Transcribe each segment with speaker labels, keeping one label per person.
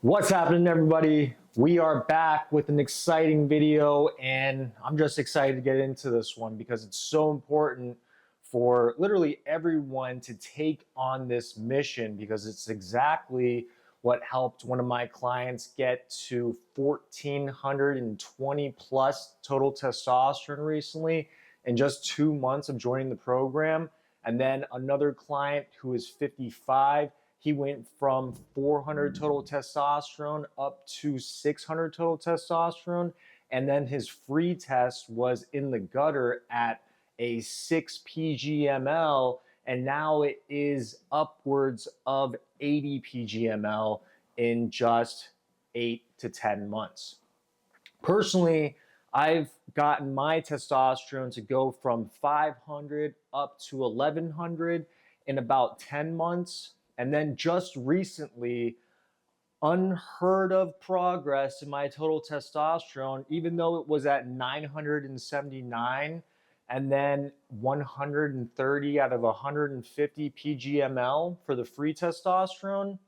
Speaker 1: What's happening, everybody? We are back with an exciting video, and I'm just excited to get into this one because it's so important for literally everyone to take on this mission, because it's exactly what helped one of my clients get to 1,420 plus total testosterone recently in just 2 months of joining the program. And then another client who is 55, he went from 400 total testosterone up to 600 total testosterone. And then his free test was in the gutter at a 6 pgml. And now it is upwards of 80 pgml in just 8 to 10 months. Personally, I've gotten my testosterone to go from 500 up to 1,100 in about 10 months. And then just recently, unheard of progress in my total testosterone, even though it was at 979 and then 130 out of 150 pgml for the free testosterone,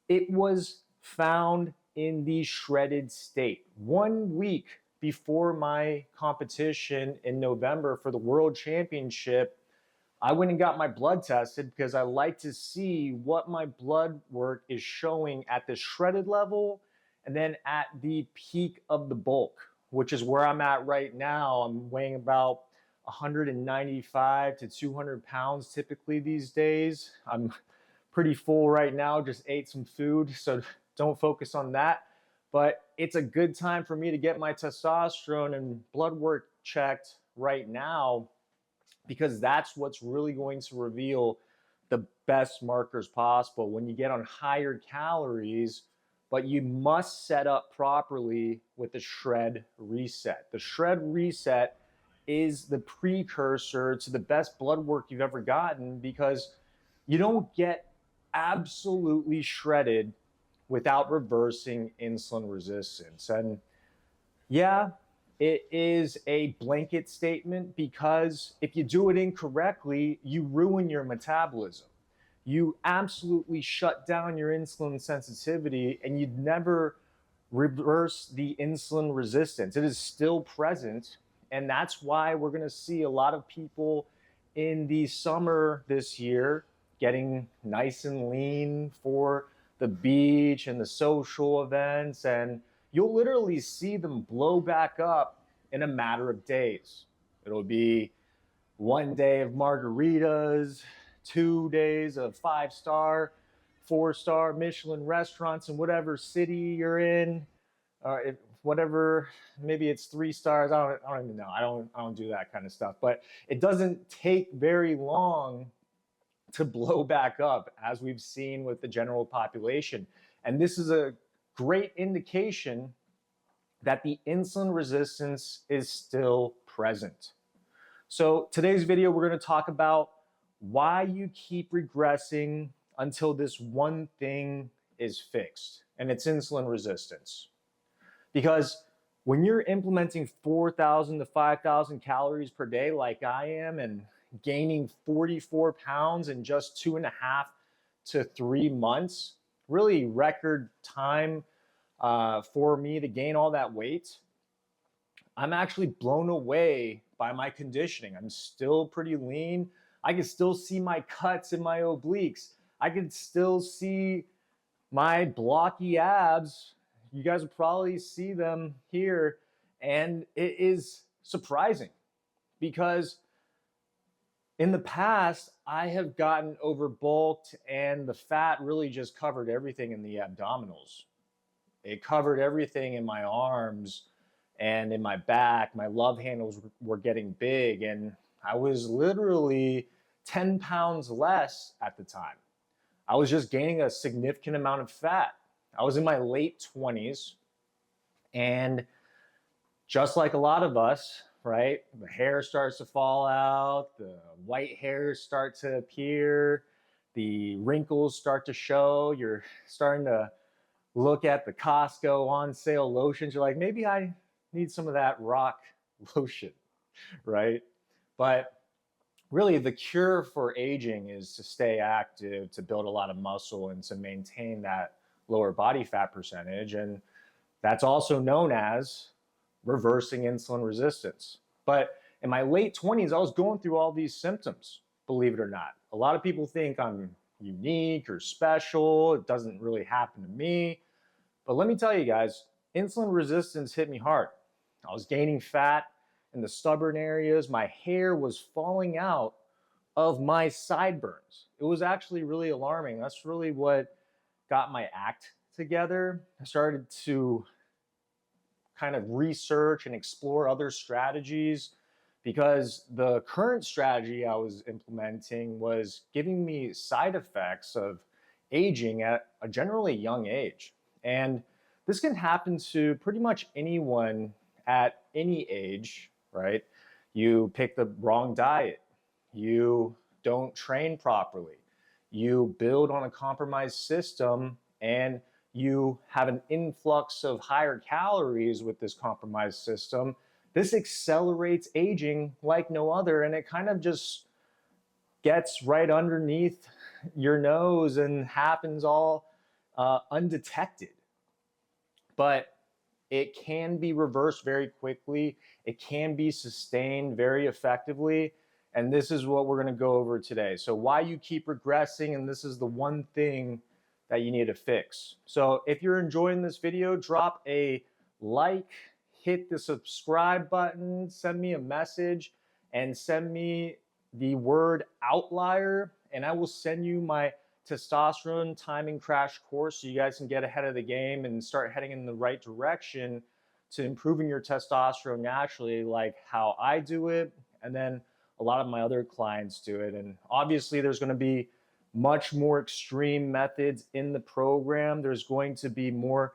Speaker 1: it was found in the shredded state. 1 week before my competition in November for the World Championship, I went and got my blood tested because I like to see what my blood work is showing at the shredded level and then at the peak of the bulk, which is where I'm at right now. I'm weighing about 195 to 200 pounds typically these days. I'm pretty full right now, just ate some food, so don't focus on that. But it's a good time for me to get my testosterone and blood work checked right now, because that's what's really going to reveal the best markers possible when you get on higher calories. But you must set up properly with the shred reset. The shred reset is the precursor to the best blood work you've ever gotten, because you don't get absolutely shredded without reversing insulin resistance. And yeah, it is a blanket statement, because if you do it incorrectly, you ruin your metabolism. You absolutely shut down your insulin sensitivity, and you'd never reverse the insulin resistance. It is still present, and that's why we're going to see a lot of people in the summer this year getting nice and lean for the beach and the social events, and you'll literally see them blow back up in a matter of days. It'll be 1 day of margaritas, 2 days of 5-star, 4-star Michelin restaurants in whatever city you're in, or whatever, maybe it's 3 stars. I don't even know. I don't do that kind of stuff. But it doesn't take very long to blow back up, as we've seen with the general population. And this is a great indication that the insulin resistance is still present. So today's video, we're going to talk about why you keep regressing until this one thing is fixed, and it's insulin resistance. Because when you're implementing 4,000 to 5,000 calories per day like I am, and gaining 44 pounds in just 2.5 to 3 months, really record time for me to gain all that weight, I'm actually blown away by my conditioning. I'm still pretty lean. I can still see my cuts in my obliques. I can still see my blocky abs. You guys will probably see them here. And it is surprising, because in the past, I have gotten overbulked, and the fat really just covered everything in the abdominals. It covered everything in my arms and in my back. My love handles were getting big, and I was literally 10 pounds less at the time. I was just gaining a significant amount of fat. I was in my late 20s, and just like a lot of us, right? The hair starts to fall out, the white hairs start to appear, the wrinkles start to show. You're starting to look at the Costco on sale lotions. You're like, maybe I need some of that rock lotion, right? But really, the cure for aging is to stay active, to build a lot of muscle, and to maintain that lower body fat percentage. And that's also known as reversing insulin resistance. But in my late 20s, I was going through all these symptoms, believe it or not. A lot of people think I'm unique or special. It doesn't really happen to me. But let me tell you guys, insulin resistance hit me hard. I was gaining fat in the stubborn areas. My hair was falling out of my sideburns. It was actually really alarming. That's really what got my act together. I started to kind of research and explore other strategies because the current strategy I was implementing was giving me side effects of aging at a generally young age. And this can happen to pretty much anyone at any age, right? You pick the wrong diet, you don't train properly, you build on a compromised system, and you have an influx of higher calories with this compromised system. This accelerates aging like no other, and it kind of just gets right underneath your nose and happens all undetected. But it can be reversed very quickly. It can be sustained very effectively. And this is what we're going to go over today. So why you keep regressing, and this is the one thing that you need to fix. So if you're enjoying this video, drop a like, hit the subscribe button, send me a message, and send me the word outlier, and I will send you my testosterone timing crash course so you guys can get ahead of the game and start heading in the right direction to improving your testosterone naturally, like how I do it, and then a lot of my other clients do it. And obviously there's going to be much more extreme methods in the program. There's going to be more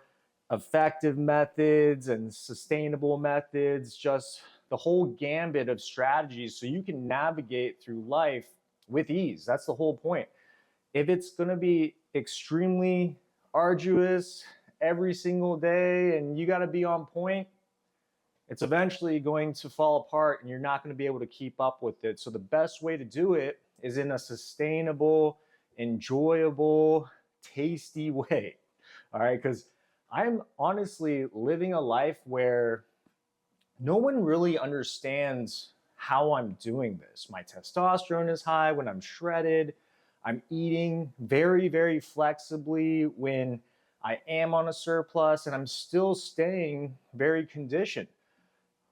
Speaker 1: effective methods and sustainable methods, just the whole gambit of strategies so you can navigate through life with ease. That's the whole point. If it's going to be extremely arduous every single day and you got to be on point, it's eventually going to fall apart and you're not going to be able to keep up with it. So the best way to do it is in a sustainable, enjoyable, tasty way. All right, because I'm honestly living a life where no one really understands how I'm doing this. My testosterone is high when I'm shredded. I'm eating very, very flexibly when I am on a surplus, and I'm still staying very conditioned.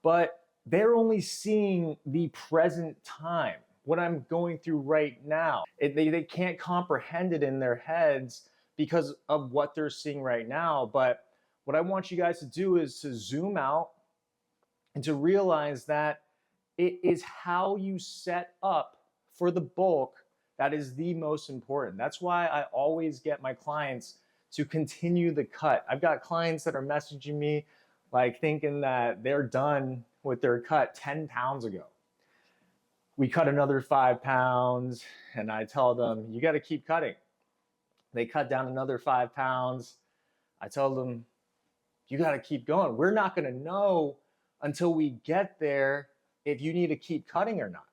Speaker 1: But they're only seeing the present time, what I'm going through right now. They can't comprehend it in their heads because of what they're seeing right now. But what I want you guys to do is to zoom out and to realize that it is how you set up for the bulk that is the most important. That's why I always get my clients to continue the cut. I've got clients that are messaging me like thinking that they're done with their cut 10 pounds ago. We cut another 5 pounds and I tell them, you got to keep cutting. They cut down another 5 pounds. I tell them, you got to keep going. We're not going to know until we get there if you need to keep cutting or not.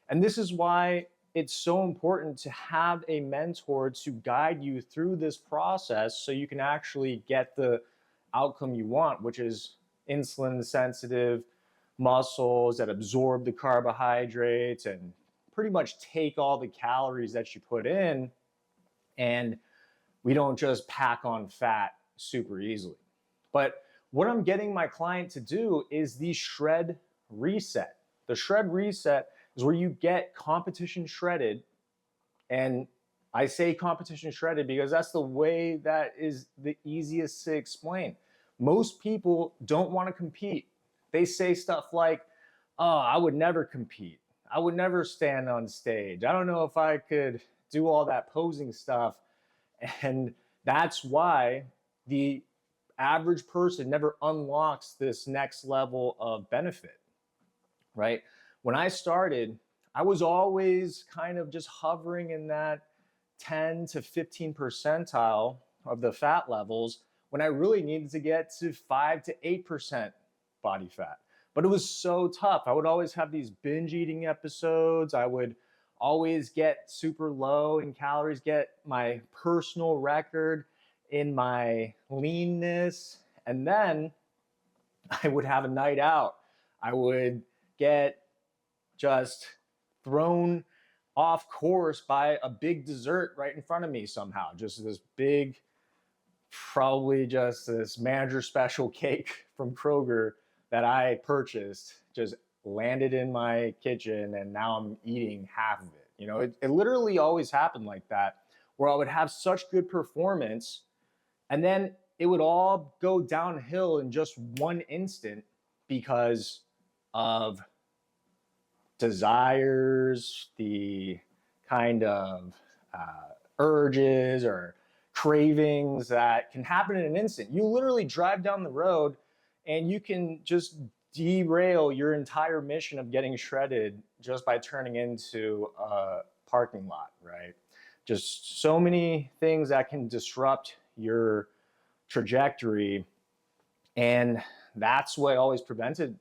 Speaker 1: And this is why it's so important to have a mentor to guide you through this process so you can actually get the outcome you want, which is insulin sensitive muscles that absorb the carbohydrates and pretty much take all the calories that you put in, and we don't just pack on fat super easily. But what I'm getting my client to do is the shred reset. The shred reset is where you get competition shredded. And I say competition shredded because that's the way that is the easiest to explain. Most people don't want to compete. They say stuff like, oh, I would never compete. I would never stand on stage. I don't know if I could do all that posing stuff. And that's why the average person never unlocks this next level of benefit, right? When I started, I was always kind of just hovering in that 10 to 15 percentile of the fat levels when I really needed to get to 5 to 8% body fat. But it was so tough. I would always have these binge eating episodes. I would always get super low in calories, get my personal record in my leanness. And then I would have a night out. I would get just thrown off course by a big dessert right in front of me somehow. Just this big, probably just this manager special cake from Kroger that I purchased just landed in my kitchen, and now I'm eating half of it. You know, it literally always happened like that, where I would have such good performance and then it would all go downhill in just one instant because of desires, the kind of urges or cravings that can happen in an instant. You literally drive down the road and you can just derail your entire mission of getting shredded just by turning into a parking lot, right? Just so many things that can disrupt your trajectory. And that's what always prevented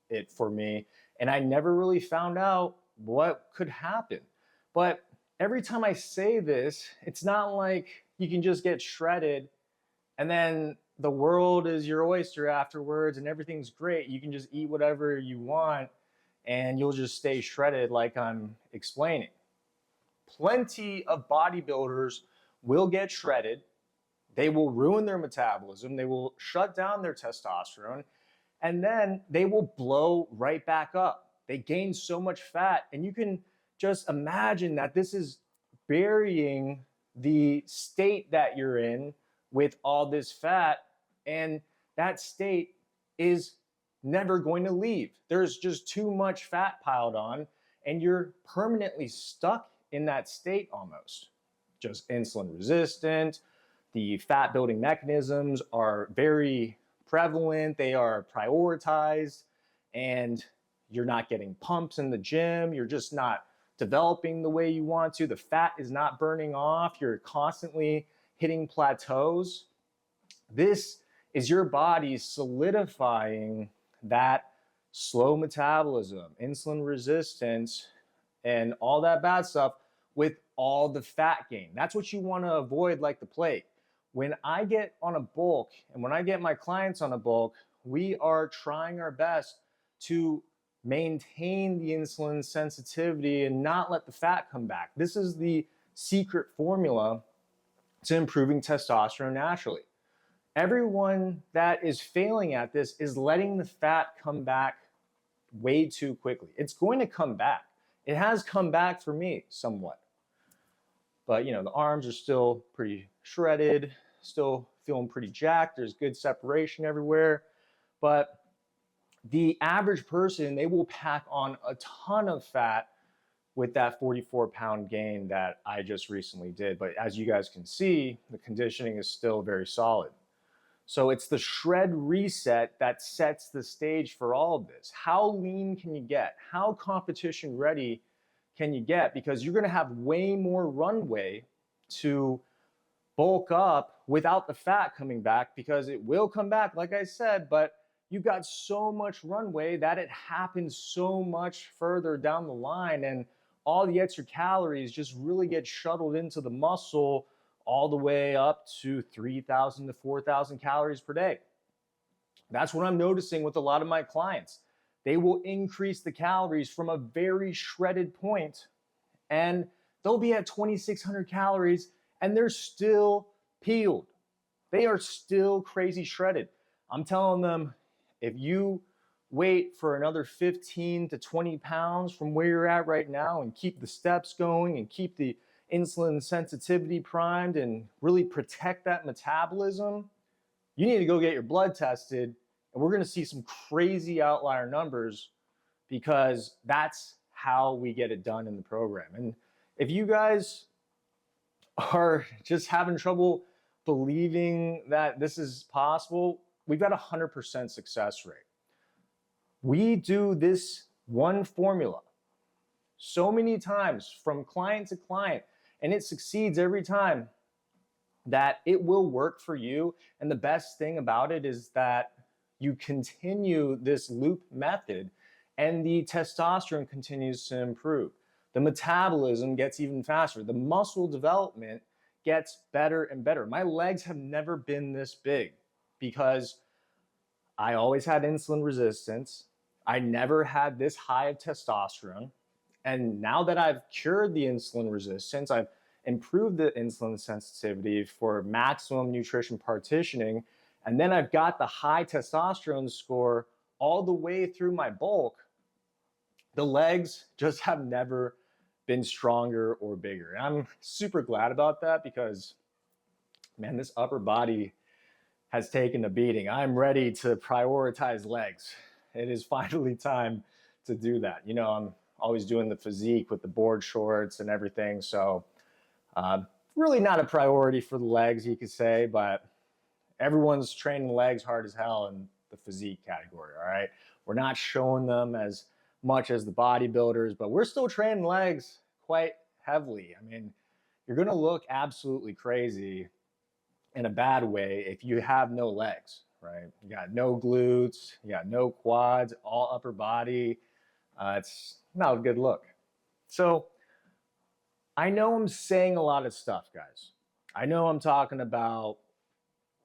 Speaker 1: it for me. And I never really found out what could happen. But every time I say this, it's not like you can just get shredded and then the world is your oyster afterwards and everything's great. You can just eat whatever you want and you'll just stay shredded like I'm explaining. Plenty of bodybuilders will get shredded. They will ruin their metabolism. They will shut down their testosterone, and then they will blow right back up. They gain so much fat, and you can just imagine that this is burying the state that you're in with all this fat, and that state is never going to leave. There's just too much fat piled on, and you're permanently stuck in that state almost. Just insulin resistant. The fat building mechanisms are very prevalent. They are prioritized, and you're not getting pumps in the gym. You're just not developing the way you want to. The fat is not burning off. You're constantly hitting plateaus. This is your body solidifying that slow metabolism, insulin resistance, and all that bad stuff with all the fat gain. That's what you want to avoid like the plague. When I get on a bulk and when I get my clients on a bulk, we are trying our best to maintain the insulin sensitivity and not let the fat come back. This is the secret formula to improving testosterone naturally. Everyone that is failing at this is letting the fat come back way too quickly. It's going to come back. It has come back for me somewhat. But you know, the arms are still pretty shredded, still feeling pretty jacked. There's good separation everywhere. But the average person, they will pack on a ton of fat with that 44-pound gain that I just recently did. But as you guys can see, the conditioning is still very solid. So it's the shred reset that sets the stage for all of this. How lean can you get? How competition ready can you get? Because you're going to have way more runway to bulk up without the fat coming back, because it will come back, like I said, but you've got so much runway that it happens so much further down the line, and all the extra calories just really get shuttled into the muscle all the way up to 3,000 to 4,000 calories per day. That's what I'm noticing with a lot of my clients. They will increase the calories from a very shredded point, and they'll be at 2,600 calories and they're still peeled. They are still crazy shredded. I'm telling them, if you wait for another 15 to 20 pounds from where you're at right now and keep the steps going and keep the insulin sensitivity primed and really protect that metabolism, you need to go get your blood tested, and we're going to see some crazy outlier numbers, because that's how we get it done in the program. And if you guys are just having trouble believing that this is possible, we've got a 100% success rate. We do this one formula so many times from client to client, and it succeeds every time, that it will work for you. And the best thing about it is that you continue this loop method and the testosterone continues to improve. The metabolism gets even faster. The muscle development gets better and better. My legs have never been this big because I always had insulin resistance. I never had this high of testosterone. And now that I've cured the insulin resistance, I've improved the insulin sensitivity for maximum nutrition partitioning, and then I've got the high testosterone score all the way through my bulk, the legs just have never been stronger or bigger. And I'm super glad about that because, man, this upper body has taken a beating. I'm ready to prioritize legs. It is finally time to do that. You know, I'm always doing the physique with the board shorts and everything. So really not a priority for the legs, you could say, but everyone's training legs hard as hell in the physique category, all right? We're not showing them as much as the bodybuilders, but we're still training legs quite heavily. I mean, you're gonna look absolutely crazy in a bad way if you have no legs, right? You got no glutes, you got no quads, all upper body. It's not a good look. So I know I'm saying a lot of stuff, guys. I know I'm talking about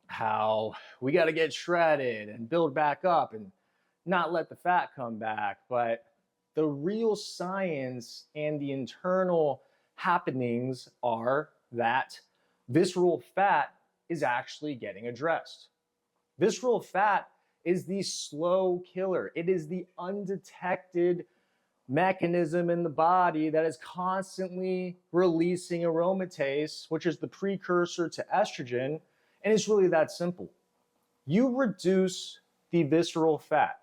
Speaker 1: how we got to get shredded and build back up and not let the fat come back, but the real science and the internal happenings are that visceral fat is actually getting addressed. Visceral fat is the slow killer. It is the undetected mechanism in the body that is constantly releasing aromatase, which is the precursor to estrogen. And it's really that simple. You reduce the visceral fat,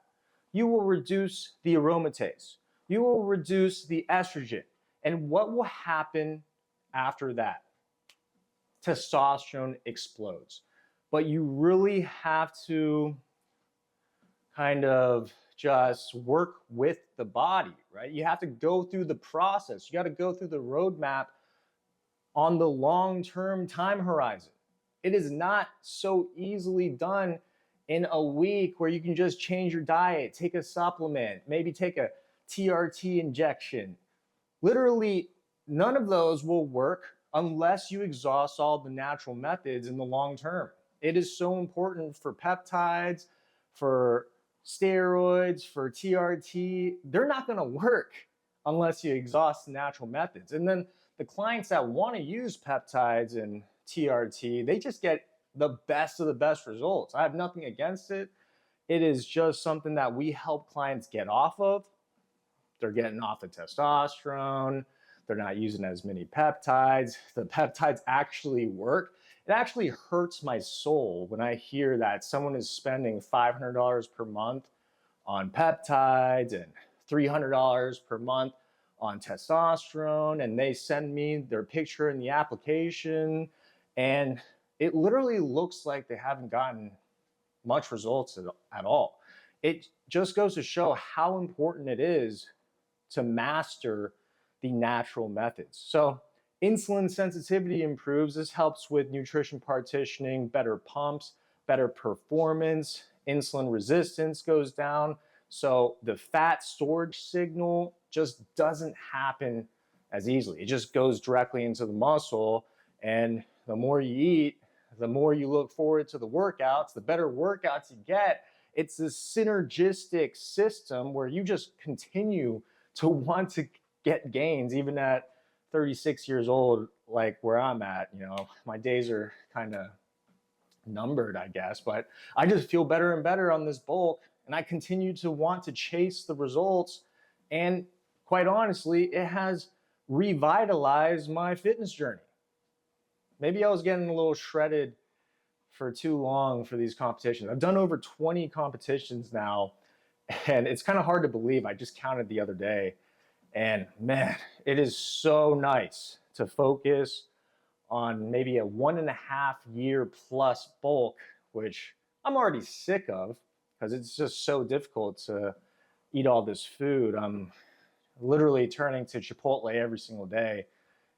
Speaker 1: you will reduce the aromatase, you will reduce the estrogen. And what will happen after that? Testosterone explodes. But you really have to kind of just work with the body, right? You have to go through the process. You got to go through the roadmap on the long-term time horizon. It is not so easily done in a week where you can just change your diet, take a supplement, maybe take a TRT injection. Literally, none of those will work unless you exhaust all the natural methods in the long term. It is so important for peptides, for steroids, for TRT. They're not going to work unless you exhaust the natural methods. And then the clients that want to use peptides and TRT, they just get the best of the best results. I have nothing against it. It is just something that we help clients get off of. They're getting off the testosterone. They're not using as many peptides. The peptides actually work. It actually hurts my soul when I hear that someone is spending $500 per month on peptides and $300 per month on testosterone, and they send me their picture in the application, and it literally looks like they haven't gotten much results at all. It just goes to show how important it is to master the natural methods. So insulin sensitivity improves. This helps with nutrition partitioning, better pumps, better performance. Insulin resistance goes down. So the fat storage signal just doesn't happen as easily. It just goes directly into the muscle. And the more you eat, the more you look forward to the workouts, the better workouts you get. It's this synergistic system where you just continue to want to get gains even at 36 years old, like where I'm at. You know, my days are kind of numbered, I guess, but I just feel better and better on this bulk, and I continue to want to chase the results. And quite honestly, it has revitalized my fitness journey. Maybe I was getting a little shredded for too long for these competitions. I've done over 20 competitions now, and it's kind of hard to believe. I just counted the other day. And man, it is so nice to focus on maybe a 1.5 year plus bulk, which I'm already sick of because it's just so difficult to eat all this food. I'm literally turning to Chipotle every single day,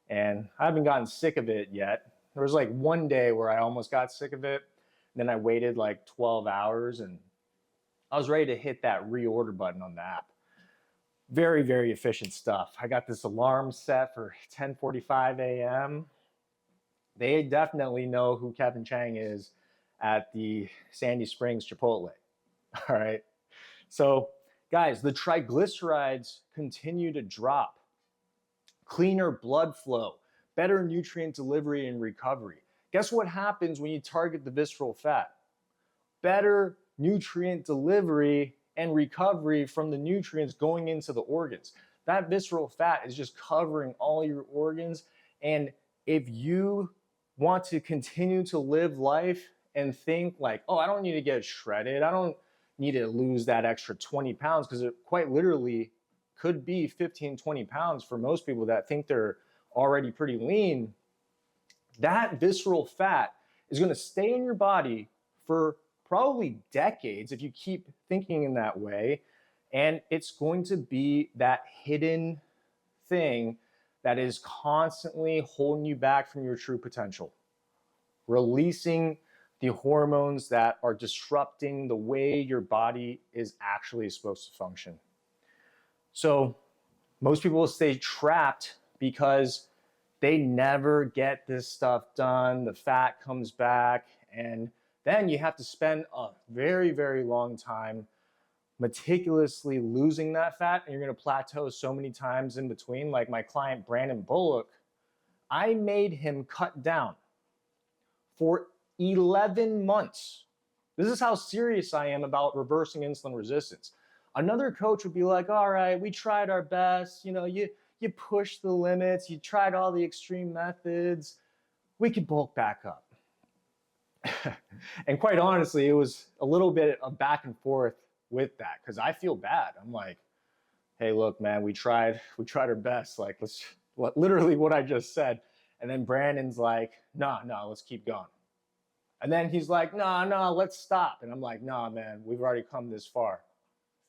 Speaker 1: and I haven't gotten sick of it yet. There was like one day where I almost got sick of it. Then I waited like 12 hours and I was ready to hit that reorder button on the app. Very, very efficient stuff. I got this alarm set for 10:45 a.m. They definitely know who Kevin Chang is at the Sandy Springs Chipotle. All right. So, guys, the triglycerides continue to drop. Cleaner blood flow, better nutrient delivery and recovery. Guess what happens when you target the visceral fat? Better nutrient delivery and recovery from the nutrients going into the organs. That visceral fat is just covering all your organs. And if you want to continue to live life and think like, oh, I don't need to get shredded, I don't need to lose that extra 20 pounds, because it quite literally could be 15, 20 pounds for most people that think they're already pretty lean. That visceral fat is going to stay in your body for probably decades if you keep thinking in that way. And it's going to be that hidden thing that is constantly holding you back from your true potential, releasing the hormones that are disrupting the way your body is actually supposed to function. So most people stay trapped because they never get this stuff done. The fat comes back, and then you have to spend a very, very long time meticulously losing that fat, and you're going to plateau so many times in between. Like my client Brandon Bullock, I made him cut down for 11 months. This is how serious I am about reversing insulin resistance. Another coach would be like, all right, we tried our best. You pushed the limits. You tried all the extreme methods. We could bulk back up. And quite honestly, it was a little bit of back and forth with that, because I feel bad. I'm like, hey, look, man, we tried our best. Like, literally what I just said. And then Brandon's like, no, let's keep going. And then he's like, no, let's stop. And I'm like, nah, man, we've already come this far.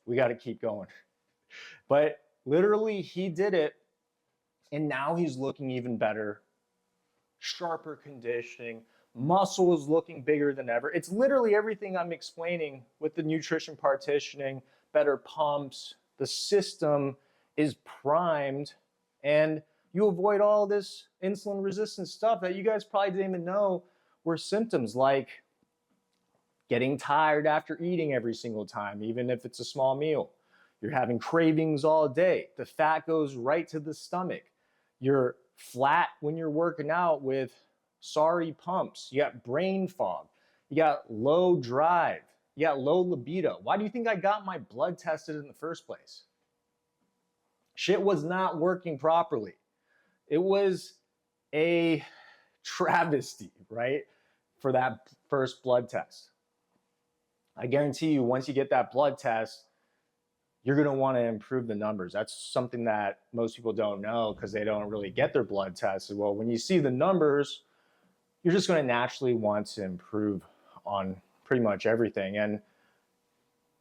Speaker 1: We got to keep going. But literally he did it, and now he's looking even better, sharper conditioning, muscle is looking bigger than ever. It's literally everything I'm explaining with the nutrition partitioning, better pumps. The system is primed, and you avoid all this insulin resistant stuff that you guys probably didn't even know were symptoms, like getting tired after eating every single time, even if it's a small meal. You're having cravings all day. The fat goes right to the stomach. You're flat when you're working out with sorry pumps. You got brain fog. You got low drive. You got low libido. Why do you think I got my blood tested in the first place? Shit was not working properly. It was a travesty, right? For that first blood test. I guarantee you, once you get that blood test, you're going to want to improve the numbers. That's something that most people don't know because they don't really get their blood tests. Well, when you see the numbers, you're just going to naturally want to improve on pretty much everything. And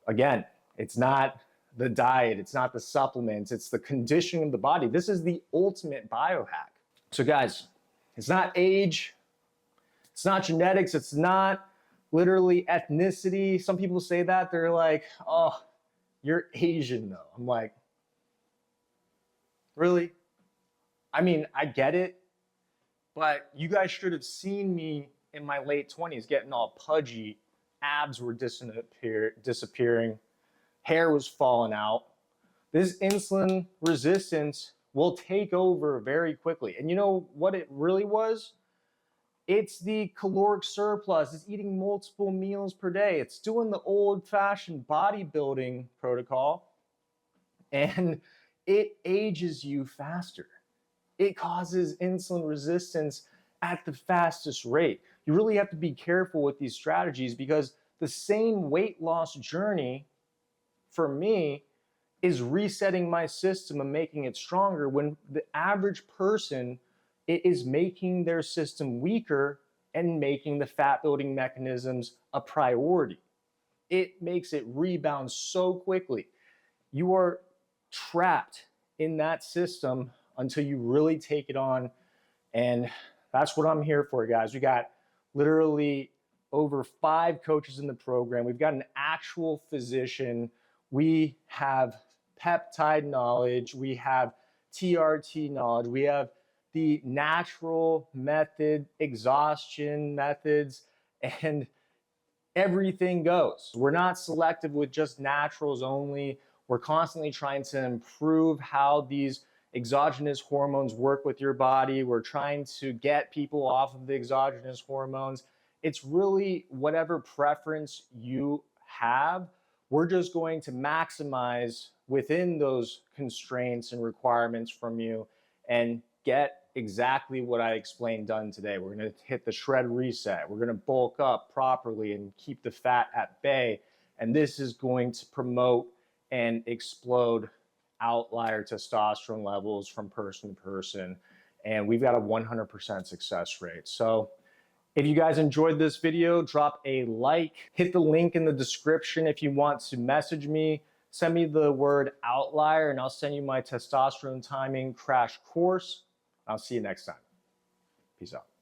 Speaker 1: again, it's not the diet, it's not the supplements, it's the conditioning of the body. This is the ultimate biohack. So guys, it's not age, it's not genetics, it's not literally ethnicity. Some people say that, they're like, oh, you're Asian though. I'm like, really? I mean, I get it, but you guys should have seen me in my late 20s getting all pudgy. Abs were disappearing. Hair was falling out. This insulin resistance will take over very quickly. And you know what it really was? It's the caloric surplus. It's eating multiple meals per day. It's doing the old-fashioned bodybuilding protocol, and it ages you faster. It causes insulin resistance at the fastest rate. You really have to be careful with these strategies, because the same weight loss journey for me is resetting my system and making it stronger, when the average person, it is making their system weaker and making the fat building mechanisms a priority. It makes it rebound so quickly. You are trapped in that system until you really take it on. And that's what I'm here for, guys. We got literally over 5 coaches in the program. We've got an actual physician. We have peptide knowledge. We have TRT knowledge. We have the natural method, exhaustion methods, and everything goes. We're not selective with just naturals only. We're constantly trying to improve how these exogenous hormones work with your body. We're trying to get people off of the exogenous hormones. It's really whatever preference you have. We're just going to maximize within those constraints and requirements from you and get exactly what I explained done today. We're going to hit the shred reset. We're going to bulk up properly and keep the fat at bay. And this is going to promote and explode outlier testosterone levels from person to person. And we've got a 100% success rate. So if you guys enjoyed this video, drop a like, hit the link in the description if you want to message me. Send me the word outlier and I'll send you my testosterone timing crash course. I'll see you next time. Peace out.